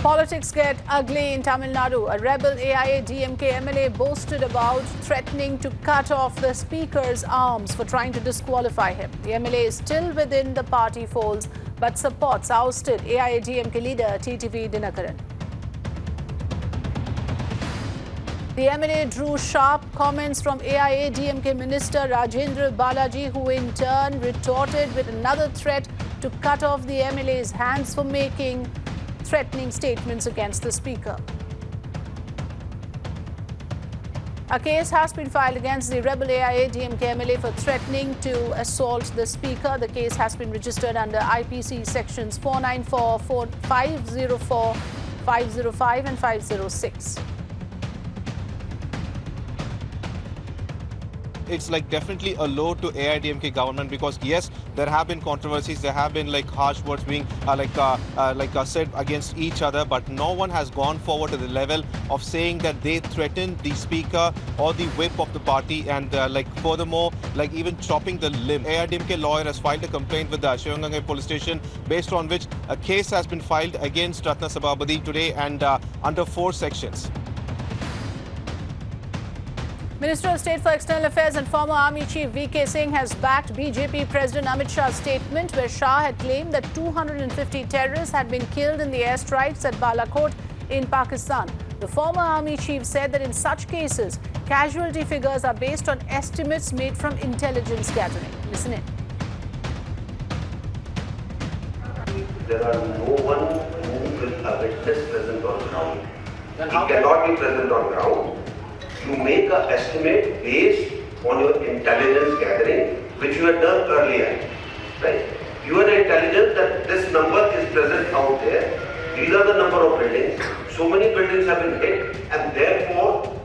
Politics get ugly in Tamil Nadu. A rebel AIADMK MLA boasted about threatening to cut off the speaker's arms for trying to disqualify him. The MLA is still within the party folds but supports ousted AIADMK leader TTV Dinakaran. The MLA drew sharp comments from AIADMK Minister Rajendra Balaji, who in turn retorted with another threat to cut off the MLA's hands for making threatening statements against the speaker. A case has been filed against the rebel AIADMK MLA for threatening to assault the speaker. The case has been registered under IPC sections 494, 504, 505 and 506. It's like definitely a low to AIADMK government, because yes, there have been controversies, there have been like harsh words being said against each other, but no one has gone forward to the level of saying that they threatened the speaker or the whip of the party, and furthermore, even chopping the limb. AIADMK lawyer has filed a complaint with the Shivangangai police station, based on which a case has been filed against Ratna Sabhabadi today and under 4 sections. Minister of State for External Affairs and former Army Chief V.K. Singh has backed BJP President Amit Shah's statement, where Shah had claimed that 250 terrorists had been killed in the airstrikes at Balakot in Pakistan. The former Army Chief said that in such cases, casualty figures are based on estimates made from intelligence gathering. Listen in. There are no one who will have witness present on ground. He cannot be present on ground. You make an estimate based on your intelligence gathering, which you had done earlier, right? You had intelligence that this number is present out there. These are the number of buildings. So many buildings have been hit, and therefore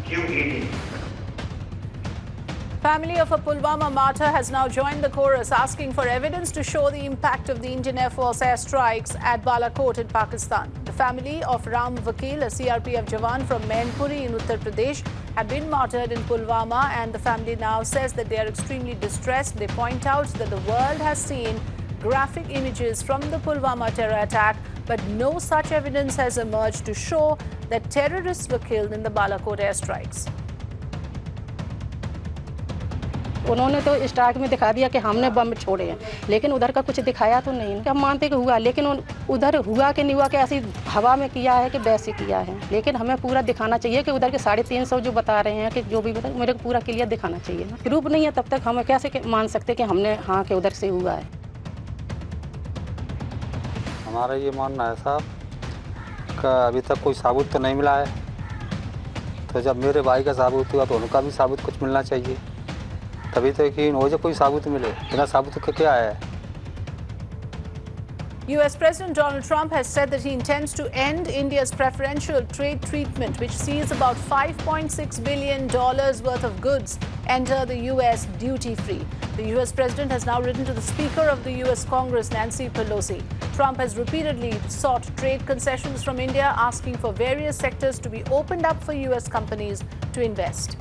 QED. Family of a Pulwama martyr has now joined the chorus, asking for evidence to show the impact of the Indian Air Force airstrikes at Balakot in Pakistan. The family of Ram Vakil, a CRPF Jawan from Mainpuri in Uttar Pradesh, had been martyred in Pulwama, and the family now says that they are extremely distressed. They point out that the world has seen graphic images from the Pulwama terror attack, but no such evidence has emerged to show that terrorists were killed in the Balakot airstrikes. उन्होंने तो start में दिखा दिया कि हमने बम छोड़े हैं, लेकिन उधर का कुछ दिखाया तो नहीं। हम मानते कि हुआ, लेकिन उधर हुआ कि नहीं हुआ कि ऐसी हवा में किया है कि वैसे किया है, लेकिन हमें पूरा दिखाना चाहिए कि उधर के 350 जो बता रहे हैं कि जो भी बता, मेरे को पूरा क्लियर दिखाना चाहिए ना। प्रूफ नहीं है तब तक हम कैसे मान सकते कि हमने हाँ कि उधर से हुआ है। हमारा ये मानना है साहब कि अभी तक कोई साबुत तो नहीं मिला है, तो जब मेरे भाई का साबुत हुआ तो उनका भी साबुत कुछ मिलना चाहिए, तभी तो यकीन हो जाए कोई साबुत मिले। बिना साबुत के क्या है? US President Donald Trump has said that he intends to end India's preferential trade treatment, which sees about $5.6 billion worth of goods enter the US duty-free. The US President has now written to the Speaker of the US Congress, Nancy Pelosi. Trump has repeatedly sought trade concessions from India, asking for various sectors to be opened up for US companies to invest.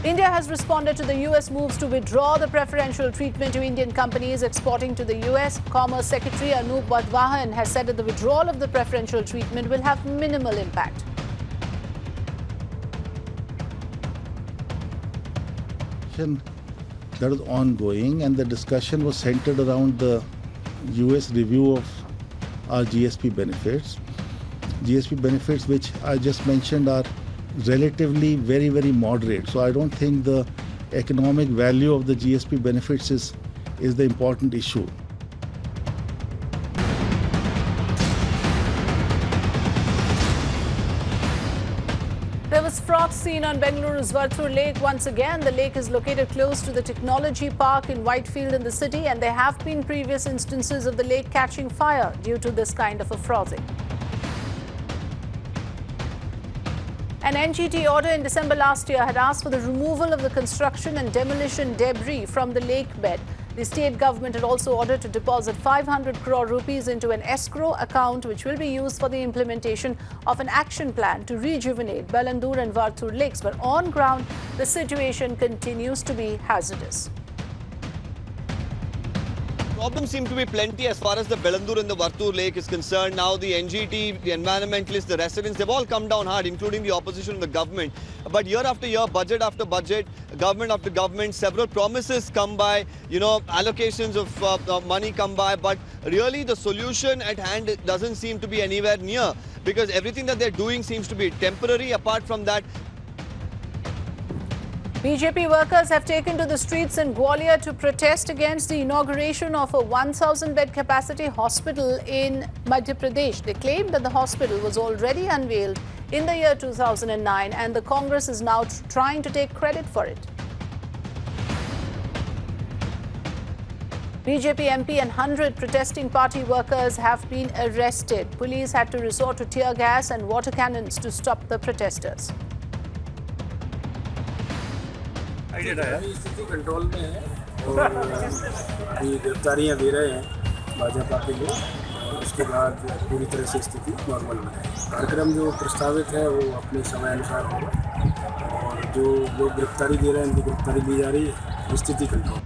India has responded to the US moves to withdraw the preferential treatment to Indian companies exporting to the US. Commerce Secretary Anup Bhawan has said that the withdrawal of the preferential treatment will have minimal impact. That is ongoing, and the discussion was centered around the US review of our GSP benefits. GSP benefits, which I just mentioned, are relatively very, very moderate. So I don't think the economic value of the GSP benefits is the important issue. There was froth seen on Bengaluru's Varthur lake once again. The lake is located close to the technology park in Whitefield in the city, and there have been previous instances of the lake catching fire due to this kind of a frothing. An NGT order in December last year had asked for the removal of the construction and demolition debris from the lake bed. The state government had also ordered to deposit 500 crore rupees into an escrow account, which will be used for the implementation of an action plan to rejuvenate Balandur and Varthur lakes. But on ground, the situation continues to be hazardous. problems seem to be plenty as far as the Belandur and the Varthur lake is concerned. Now the NGT, the environmentalists, the residents, they've all come down hard, including the opposition and the government. But year after year, budget after budget, government after government, several promises come by, allocations of money come by. But really the solution at hand doesn't seem to be anywhere near, because everything that they're doing seems to be temporary. Apart from that, BJP workers have taken to the streets in Gwalior to protest against the inauguration of a 1,000-bed capacity hospital in Madhya Pradesh. They claim that the hospital was already unveiled in the year 2009 and the Congress is now trying to take credit for it. BJP MP and 100 protesting party workers have been arrested. Police had to resort to tear gas and water cannons to stop the protesters. स्थिति control में है और अभी गिरफ्तारियां दे रहे हैं भाजपा के लोग, उसके बाद पूरी तरह से स्थिति नॉर्मल में है। कार्यक्रम जो प्रस्तावित है वो अपने समय अनुसार होगा और जो लोग गिरफ्तारी दे रहे हैं उनकी गिरफ्तारी दी जा रही है। स्थिति control.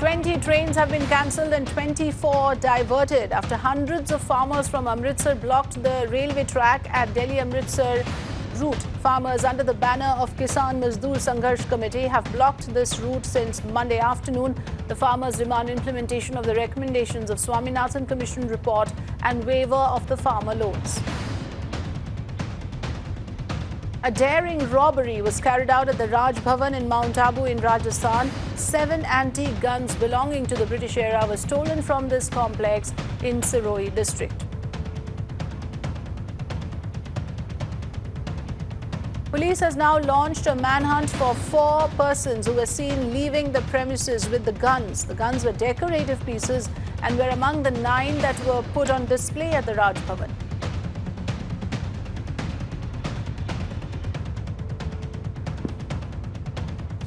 20 trains have been cancelled and 24 diverted after hundreds of farmers from Amritsar blocked the railway track at Delhi-Amritsar route. Farmers under the banner of Kisan Mazdoor Sangharsh Committee have blocked this route since Monday afternoon. The farmers demand implementation of the recommendations of Swaminathan Commission report and waiver of the farmer loans. A daring robbery was carried out at the Raj Bhawan in Mount Abu in Rajasthan. 7 antique guns belonging to the British era were stolen from this complex in Siroi district. Police has now launched a manhunt for 4 persons who were seen leaving the premises with the guns. The guns were decorative pieces and were among the 9 that were put on display at the Raj Bhawan.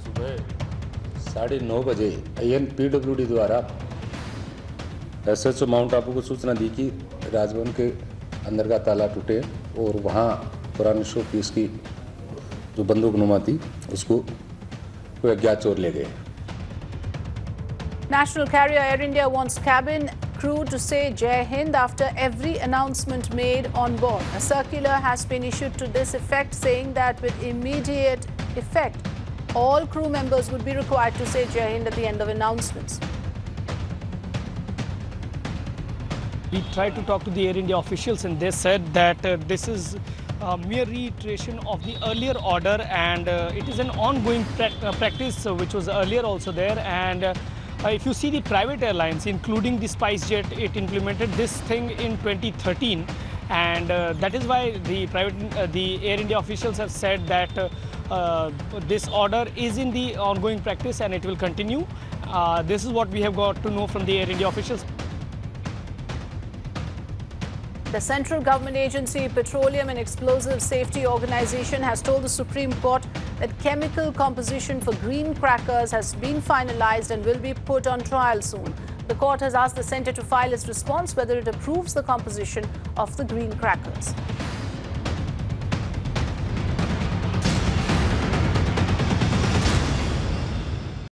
सुबह 9:30 बजे ANPWD द्वारा SHO mount Abu को सूचना दी कि राजभवन के अंदर का ताला टूटे और वहाँ पुरानी शो पीस की जो बंदूकनुमा थी उसको कोई अज्ञात चोर ले गए। National carrier Air India wants cabin crew to say Jai Hind after every announcement made on board. A circular has been issued to this effect, saying that with immediate effect, all crew members would be required to say Jai Hind at the end of announcements. We tried to talk to the Air India officials and they said that this is a mere reiteration of the earlier order and it is an ongoing practice which was earlier also there. And if you see the private airlines, including the SpiceJet, it implemented this thing in 2013, and that is why the Air India officials have said that this order is in the ongoing practice and it will continue. This is what we have got to know from the Air India officials. The central government agency Petroleum and Explosive Safety Organization has told the Supreme Court that chemical composition for green crackers has been finalized and will be put on trial soon. The court has asked the centre to file its response whether it approves the composition of the green crackers.